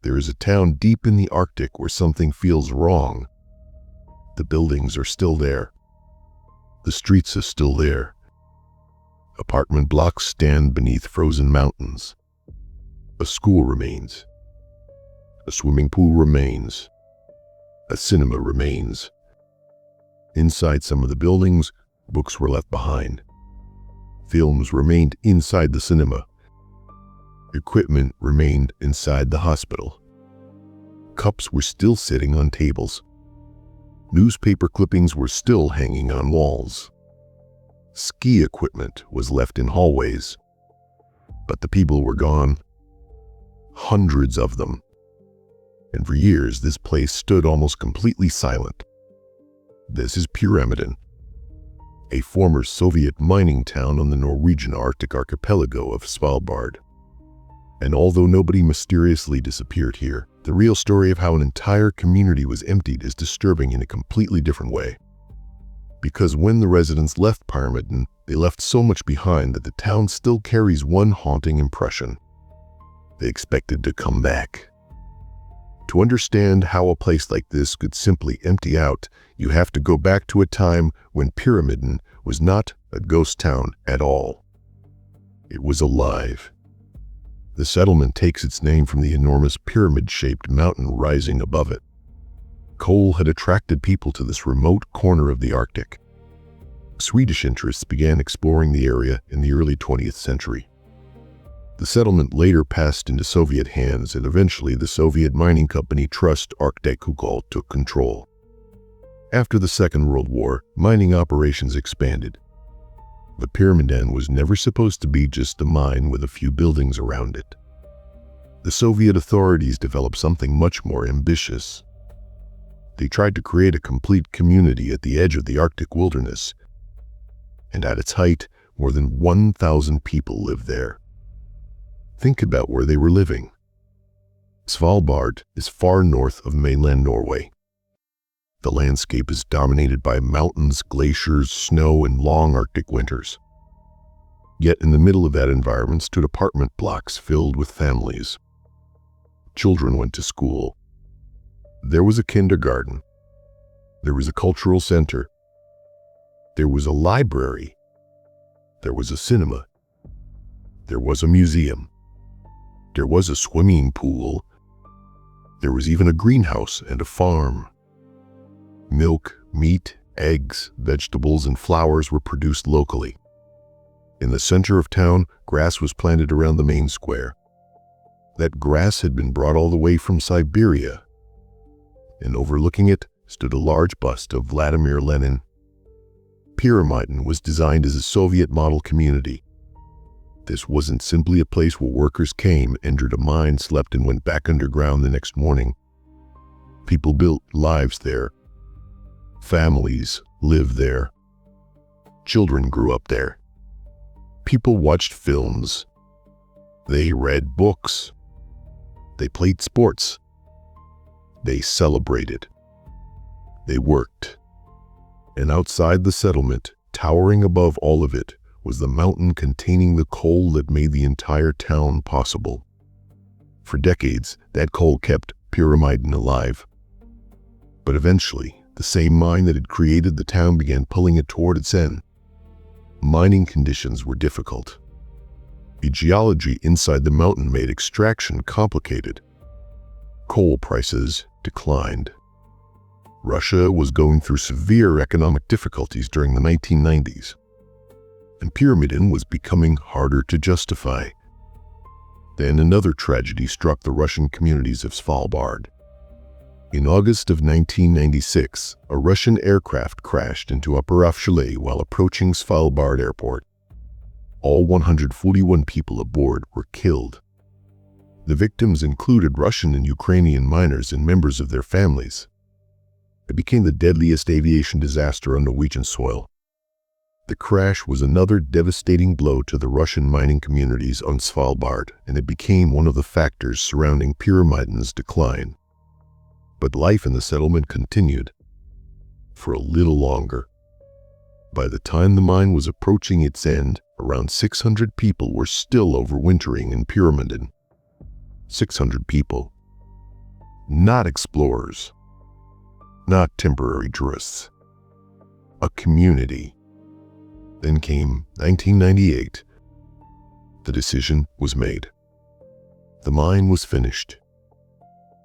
There is a town deep in the Arctic where something feels wrong. The buildings are still there. The streets are still there. Apartment blocks stand beneath frozen mountains. A school remains. A swimming pool remains. A cinema remains. Inside some of the buildings, books were left behind. Films remained inside the cinema. Equipment remained inside the hospital. Cups were still sitting on tables. Newspaper clippings were still hanging on walls. Ski equipment was left in hallways. But the people were gone. Hundreds of them. And for years, this place stood almost completely silent. This is Pyramiden, a former Soviet mining town on the Norwegian Arctic archipelago of Svalbard. And although nobody mysteriously disappeared here, the real story of how an entire community was emptied is disturbing in a completely different way. Because when the residents left Pyramiden, they left so much behind that the town still carries one haunting impression. They expected to come back. To understand how a place like this could simply empty out, you have to go back to a time when Pyramiden was not a ghost town at all. It was alive. The settlement takes its name from the enormous pyramid-shaped mountain rising above it. Coal had attracted people to this remote corner of the Arctic. Swedish interests began exploring the area in the early 20th century. The settlement later passed into Soviet hands, and eventually the Soviet mining company Trust Archipelago took control. After the Second World War, mining operations expanded. But Pyramiden was never supposed to be just a mine with a few buildings around it. The Soviet authorities developed something much more ambitious. They tried to create a complete community at the edge of the Arctic wilderness, and at its height, more than 1,000 people lived there. Think about where they were living. Svalbard is far north of mainland Norway. The landscape is dominated by mountains, glaciers, snow, and long Arctic winters. Yet in the middle of that environment stood apartment blocks filled with families. Children went to school. There was a kindergarten. There was a cultural center. There was a library. There was a cinema. There was a museum. There was a swimming pool. There was even a greenhouse and a farm. Milk, meat, eggs, vegetables, and flowers were produced locally. In the center of town, grass was planted around the main square. That grass had been brought all the way from Siberia, and overlooking it stood a large bust of Vladimir Lenin. Pyramiden was designed as a Soviet model community. This wasn't simply a place where workers came, entered a mine, slept, and went back underground the next morning. People built lives there. Families lived there. Children grew up there. People watched films. They read books. They played sports. They celebrated. They worked. And outside the settlement, towering above all of it, was the mountain containing the coal that made the entire town possible. For decades, that coal kept Pyramiden alive. But eventually, the same mine that had created the town began pulling it toward its end. Mining conditions were difficult. The geology inside the mountain made extraction complicated. Coal prices declined. Russia was going through severe economic difficulties during the 1990s. And Pyramiden was becoming harder to justify. Then another tragedy struck the Russian communities of Svalbard. In August of 1996, a Russian aircraft crashed into Upper Archipelago while approaching Svalbard airport. All 141 people aboard were killed. The victims included Russian and Ukrainian miners and members of their families. It became the deadliest aviation disaster on Norwegian soil. The crash was another devastating blow to the Russian mining communities on Svalbard, and it became one of the factors surrounding Pyramiden's decline. But life in the settlement continued for a little longer. By the time the mine was approaching its end, around 600 people were still overwintering in Pyramiden. 600 people. not explorers, not temporary tourists, a community. Then came 1998. The decision was made. The mine was finished.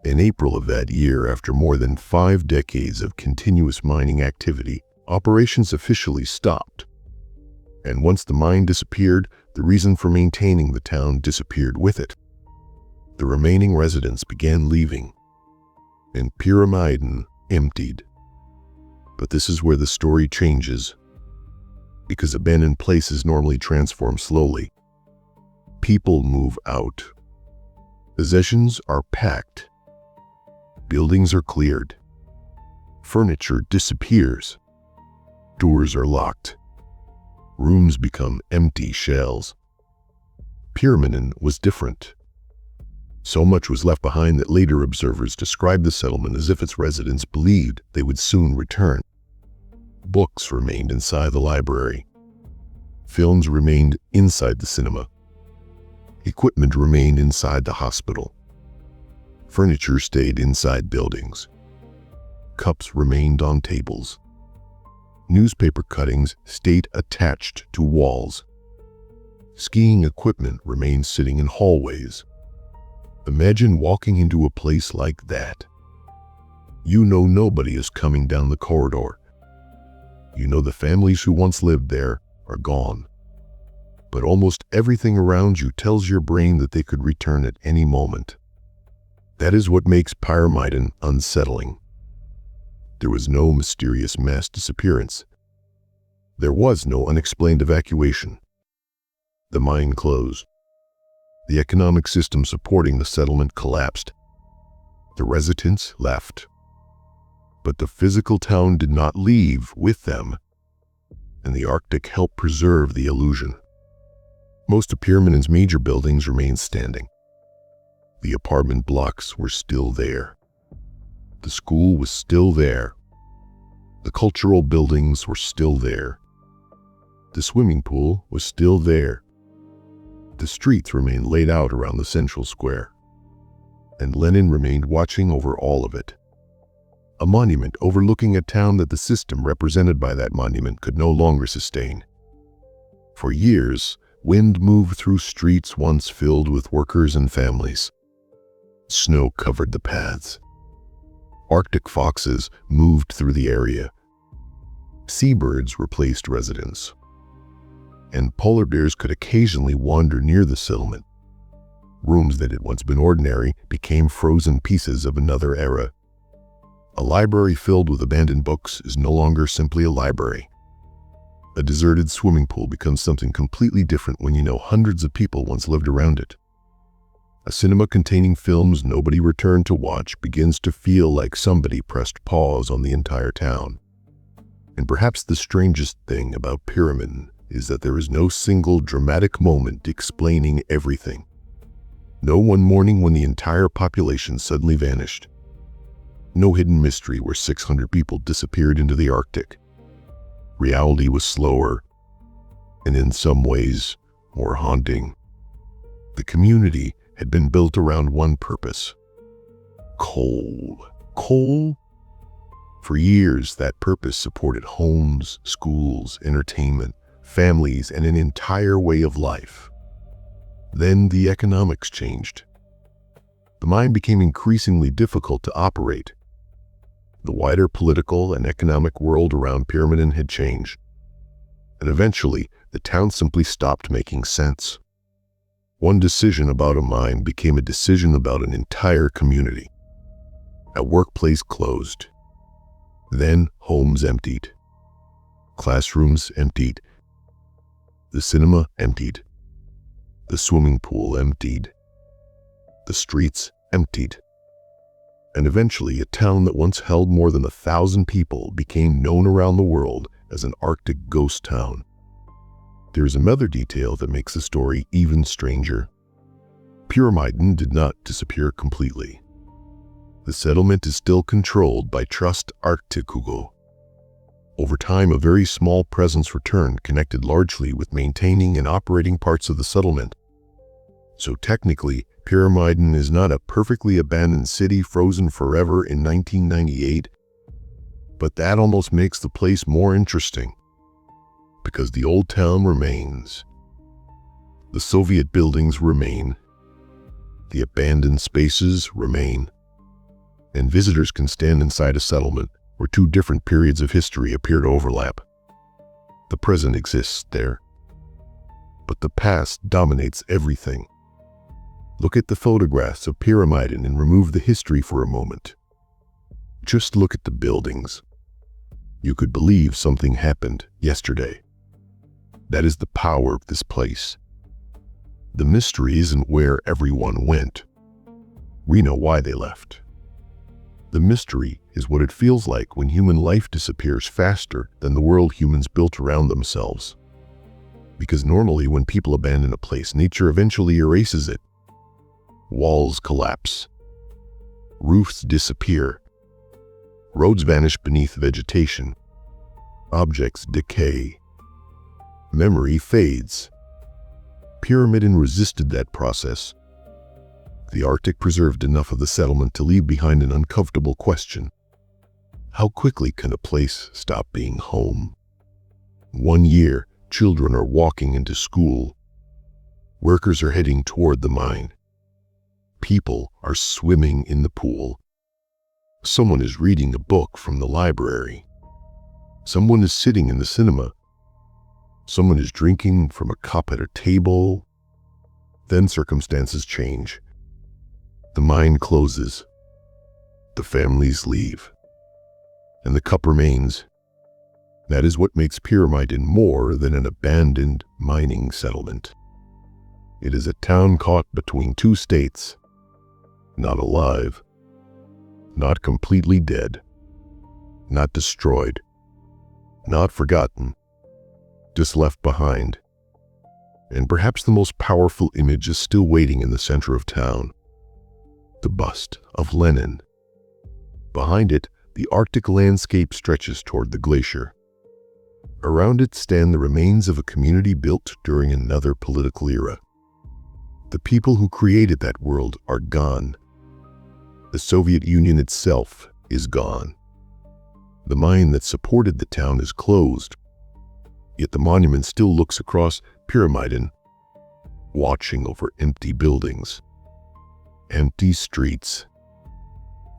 In April of that year, after more than 5 decades of continuous mining activity, operations officially stopped. And once the mine disappeared, the reason for maintaining the town disappeared with it. The remaining residents began leaving, and Pyramiden emptied. But this is where the story changes, because abandoned places normally transform slowly. People move out. Possessions are packed. Buildings are cleared. Furniture disappears. Doors are locked. Rooms become empty shells. Pyramiden was different. So much was left behind that later observers described the settlement as if its residents believed they would soon return. Books remained inside the library. Films remained inside the cinema. Equipment remained inside the hospital. Furniture stayed inside buildings. Cups remained on tables. Newspaper cuttings stayed attached to walls. Skiing equipment remained sitting in hallways. Imagine walking into a place like that. You know nobody is coming down the corridor. You know the families who once lived there are gone. But almost everything around you tells your brain that they could return at any moment. That is what makes Pyramiden unsettling. There was no mysterious mass disappearance. There was no unexplained evacuation. The mine closed. The economic system supporting the settlement collapsed. The residents left. But the physical town did not leave with them, and the Arctic helped preserve the illusion. Most of Pyramiden's major buildings remained standing. The apartment blocks were still there. The school was still there. The cultural buildings were still there. The swimming pool was still there. The streets remained laid out around the central square. And Lenin remained watching over all of it. A monument overlooking a town that the system represented by that monument could no longer sustain. For years, wind moved through streets once filled with workers and families. Snow covered the paths. Arctic foxes moved through the area. Seabirds replaced residents. And polar bears could occasionally wander near the settlement. Rooms that had once been ordinary became frozen pieces of another era. A library filled with abandoned books is no longer simply a library. A deserted swimming pool becomes something completely different when you know hundreds of people once lived around it. A cinema containing films nobody returned to watch begins to feel like somebody pressed pause on the entire town. And perhaps the strangest thing about Pyramiden is that there is no single dramatic moment explaining everything. No one morning when the entire population suddenly vanished. No hidden mystery where 600 people disappeared into the Arctic. Reality was slower, and in some ways, more haunting. The community had been built around one purpose: coal. Coal? For years, that purpose supported homes, schools, entertainment, families, and an entire way of life. Then the economics changed. The mine became increasingly difficult to operate. The wider political and economic world around Pyramiden had changed. And eventually, the town simply stopped making sense. One decision about a mine became a decision about an entire community. A workplace closed. Then homes emptied. Classrooms emptied. The cinema emptied. The swimming pool emptied. The streets emptied. And eventually, a town that once held more than 1,000 people became known around the world as an Arctic ghost town. There is another detail that makes the story even stranger. Pyramiden did not disappear completely. The settlement is still controlled by Trust Archipelago. Over time, a very small presence returned, connected largely with maintaining and operating parts of the settlement. So technically, Pyramiden is not a perfectly abandoned city frozen forever in 1998, but that almost makes the place more interesting, because the old town remains. The Soviet buildings remain. The abandoned spaces remain. And visitors can stand inside a settlement where two different periods of history appear to overlap. The present exists there, but the past dominates everything. Look at the photographs of Pyramiden and remove the history for a moment. Just look at the buildings. You could believe something happened yesterday. That is the power of this place. The mystery isn't where everyone went. We know why they left. The mystery is what it feels like when human life disappears faster than the world humans built around themselves. Because normally when people abandon a place, nature eventually erases it. Walls collapse. Roofs disappear. Roads vanish beneath vegetation. Objects decay. Memory fades. Pyramiden resisted that process. The Arctic preserved enough of the settlement to leave behind an uncomfortable question. How quickly can a place stop being home? 1 year, children are walking into school. Workers are heading toward the mine. People are swimming in the pool. Someone is reading a book from the library. Someone is sitting in the cinema. Someone is drinking from a cup at a table. Then circumstances change. The mine closes. The families leave. And the cup remains. That is what makes Pyramiden more than an abandoned mining settlement. It is a town caught between two states. Not alive. Not completely dead. Not destroyed. Not forgotten. Just left behind. And perhaps the most powerful image is still waiting in the center of town. The bust of Lenin. Behind it, the Arctic landscape stretches toward the glacier. Around it stand the remains of a community built during another political era. The people who created that world are gone. The Soviet Union itself is gone. The mine that supported the town is closed. Yet the monument still looks across Pyramiden, watching over empty buildings, empty streets,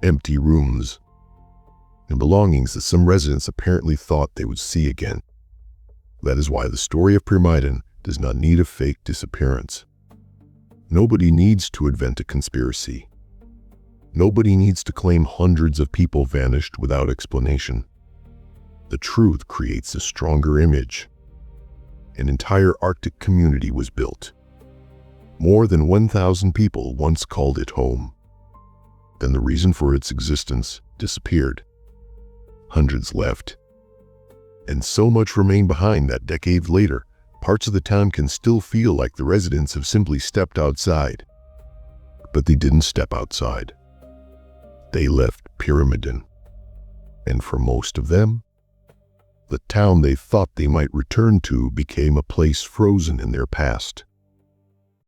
empty rooms, and belongings that some residents apparently thought they would see again. That is why the story of Pyramiden does not need a fake disappearance. Nobody needs to invent a conspiracy. Nobody needs to claim hundreds of people vanished without explanation. The truth creates a stronger image. An entire Arctic community was built. More than 1,000 people once called it home. Then the reason for its existence disappeared. Hundreds left. And so much remained behind that decades later, parts of the town can still feel like the residents have simply stepped outside. But they didn't step outside. They left Pyramiden. And for most of them, the town they thought they might return to became a place frozen in their past.